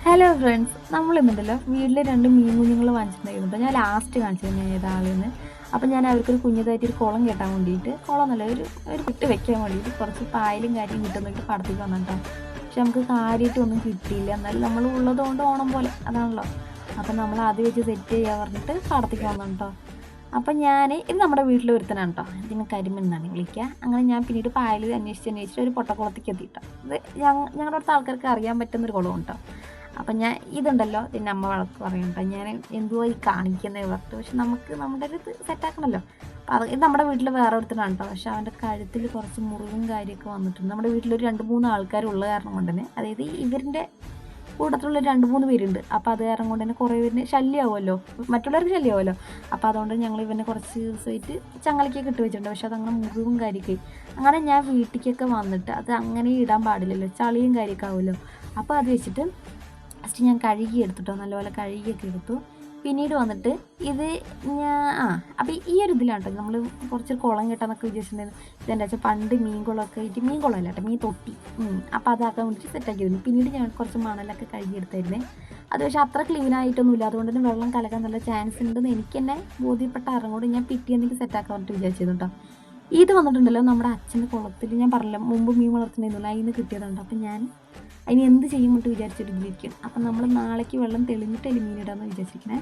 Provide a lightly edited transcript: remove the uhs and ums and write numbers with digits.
Hello friends, നമ്മളിന്നുണ്ടല്ലോ വീട്ടിൽ 2 മീൻ കുഞ്ഞുങ്ങൾ വാങ്ങിച്ചിട്ടുണ്ടായിരുന്നു. ഞാൻ ലാസ്റ്റ് കാണിച്ചിരുന്നു ഏതാളെന്ന്. അപ്പം ഞാൻ അവർക്കൊരു കുഞ്ഞതായിട്ട് ഒരു കുളം കെട്ടാൻ വേണ്ടിയിട്ട്, കുളം എന്നല്ല ഒരു കുട്ടി വെക്കാൻ വേണ്ടിയിട്ട് കുറച്ച് പായലും കാര്യം കിട്ടുന്നിട്ട് പടത്തേക്ക് വന്നിട്ടോ. പക്ഷെ നമുക്ക് കാര്യമായിട്ടൊന്നും കിട്ടിയില്ല. എന്നാലും നമ്മൾ ഉള്ളതുകൊണ്ട് ഓണം പോലെ അതാണല്ലോ. അപ്പം നമ്മൾ അത് വെച്ച് സെറ്റ് ചെയ്യാൻ പറഞ്ഞിട്ട് പടത്തേക്ക് വന്നു കേട്ടോ. അപ്പം ഇത് നമ്മുടെ വീട്ടിൽ ഒരുത്തനാണ് കേട്ടോ. ഇതിന് കരിമീൻ എന്നാണ് വിളിക്കുക. അങ്ങനെ ഞാൻ പിന്നീട് പായൽ അന്വേഷിച്ച് ഒരു പൊട്ടക്കുളത്തേക്ക് എത്തിയിട്ടോ. ഇത് ഞങ്ങളുടെ അടുത്ത ആൾക്കാർക്ക് അറിയാൻ പറ്റുന്നൊരു കുളം കേട്ടോ. അപ്പം ഇതുണ്ടല്ലോ, ഇതിൻ്റെ അമ്മ വഴക്ക് പറയും കേട്ടോ. ഞാൻ എന്തുവാ ഈ കാണിക്കുന്നത് പറഞ്ഞു. പക്ഷെ നമുക്ക് നമ്മുടെ ഒരു ഇത് സെറ്റാക്കണമല്ലോ. അപ്പം ഇത് നമ്മുടെ വീട്ടിൽ വേറെ ഒരുത്തനാണ് കേട്ടോ. പക്ഷെ അവൻ്റെ കഴുത്തിൽ കുറച്ച് മുറിവും കാര്യമൊക്കെ വന്നിട്ടുണ്ട്. നമ്മുടെ വീട്ടിലൊരു 2-3 ആൾക്കാരുള്ള കാരണം കൊണ്ട് തന്നെ, അതായത് ഇവരുടെ കൂട്ടത്തിലുള്ള 2-3 പേരുണ്ട്. അപ്പോൾ അത് കാരണം കൊണ്ട് തന്നെ കുറേ പേരിന് ശല്യമാവുമല്ലോ, മറ്റുള്ളവർക്ക് ശല്യമാവുമല്ലോ. അപ്പോൾ അതുകൊണ്ട് ഞങ്ങൾ ഇവനെ കുറച്ച് ദിവസമായിട്ട് ചങ്ങലക്കൊക്കെ ഇട്ട് വെച്ചിട്ടുണ്ട്. പക്ഷെ അതങ്ങനെ മുറിവും കാര്യമൊക്കെ. അങ്ങനെ ഞാൻ വീട്ടിലേക്കൊക്കെ വന്നിട്ട് അത് അങ്ങനെ ഇടാൻ പാടില്ലല്ലോ, ചളിയും കാര്യമൊക്കെ ആവുമല്ലോ. അപ്പോൾ അത് വെച്ചിട്ട് ഫസ്റ്റ് ഞാൻ കഴുകി എടുത്തിട്ടോ, നല്ലപോലെ കഴുകിയൊക്കെ എടുത്തു. പിന്നീട് വന്നിട്ട് ഇത് അപ്പോൾ ഈ ഒരു ഇതിലാണ് കേട്ടോ നമ്മൾ കുറച്ച് കുളം കെട്ടാന്നൊക്കെ വിചാരിച്ചിട്ടുണ്ടായിരുന്നു. ഇതെന്താ വെച്ചാൽ പണ്ട് മീൻകുളമൊക്കെ ആയിട്ട്, മീൻകുളമല്ല കേട്ടോ, മീൻ തൊട്ടി. അപ്പോൾ അതാക്കാൻ വേണ്ടിയിട്ട് സെറ്റാക്കിയിരുന്നു. പിന്നീട് ഞാൻ കുറച്ച് മണലൊക്കെ കഴുകിയെടുത്തായിരുന്നേ. അത് പക്ഷേ അത്ര ക്ലീൻ ആയിട്ടൊന്നുമില്ല. അതുകൊണ്ട് തന്നെ വെള്ളം കലക്കാൻ നല്ല ചാൻസ് ഉണ്ടെന്ന് എനിക്ക് തന്നെ ബോധ്യപ്പെട്ട അറിഞ്ഞുകൊണ്ട് ഞാൻ പിറ്റിയെന്തെങ്കിലും സെറ്റാക്കാൻ വേണ്ടിയിട്ട് വിചാരിച്ചിരുന്നു കേട്ടോ. ഇത് വന്നിട്ടുണ്ടല്ലോ നമ്മുടെ അച്ഛൻ്റെ കുളത്തിൽ, ഞാൻ പറഞ്ഞില്ല മുമ്പ് മീൻ വളർത്തുന്നില്ല, അതിൽ നിന്ന് കിട്ടിയതുണ്ട്. അപ്പം ഞാൻ അതിന് എന്ത് ചെയ്യുമ്പോട്ട് വിചാരിച്ചിട്ട് ഇതിലിരിക്കും. അപ്പം നമ്മൾ നാളേക്ക് വെള്ളം തെളിഞ്ഞിട്ട് മീനിടാമെന്ന് വിചാരിച്ചിരിക്കണേ.